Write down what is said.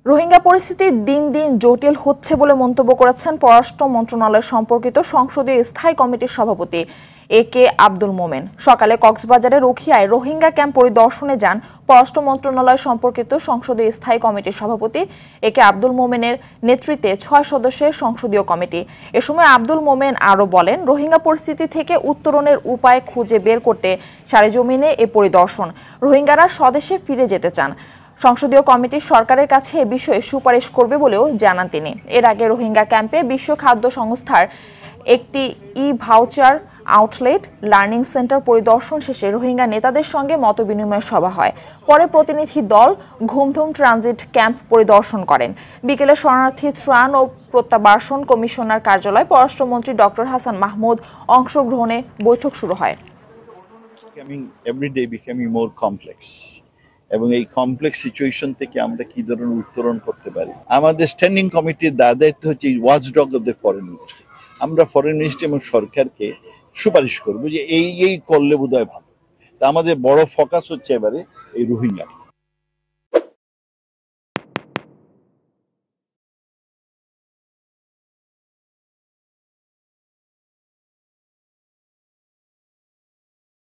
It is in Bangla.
রোহিঙ্গা পরিস্থিতি দিন দিন জটিল হচ্ছে বলে মন্তব্য করেছেন পররাষ্ট্র মন্ত্রণালয় সম্পর্কিত সংসদীয় স্থায়ী কমিটির সভাপতি একে আব্দুল মোমেন। সকালে কক্সবাজারের রুখিয়ায় রোহিঙ্গা ক্যাম্প পরিদর্শনে যান পররাষ্ট্র মন্ত্রণালয় সম্পর্কিত সংসদীয় স্থায়ী কমিটির সভাপতি একে আব্দুল মোমেনের নেতৃত্বে ৬ সদস্যের সংসদীয় কমিটি। এ সময় আব্দুল মোমেন আরও বলেন, রোহিঙ্গা পরিস্থিতি থেকে উত্তরণের উপায় খুঁজে বের করতে সরেজমিনে এ পরিদর্শন। রোহিঙ্গারা স্বদেশে ফিরে যেতে চান। সংসদীয় কমিটি সরকারের কাছে এ বিষয়ে সুপারিশ করবে বলেও জানান তিনি। এর আগে রোহিঙ্গা ক্যাম্পে বিশ্ব খাদ্য সংস্থার একটি ভাউচার আউটলেট লার্নিং সেন্টার পরিদর্শন শেষে রোহিঙ্গা নেতাদের সঙ্গে মতবিনিময় সভা হয়। পরে প্রতিনিধি দল ঘুমধুম ট্রানজিট ক্যাম্প পরিদর্শন করেন। বিকেলে শরণার্থী ত্রাণ ও প্রত্যাবাসন কমিশনার কার্যালয়ে পররাষ্ট্রমন্ত্রী ডক্টর হাসান মাহমুদ অংশগ্রহণে বৈঠক শুরু হয়। এবং এই কমপ্লেক্স সিচুয়েশন থেকে আমরা কি ধরনের উত্তরণ করতে পারি। আমাদের স্ট্যান্ডিং কমিটির দায়িত্ব হচ্ছে watchdog of the foreign ministry. আমরা ফরেন মিনিস্ট্রি এবং সরকারকে সুপারিশ করবো যে এই করলে বোধহয় ভালো। তা আমাদের বড় ফোকাস হচ্ছে এবারে এই রোহিঙ্গা।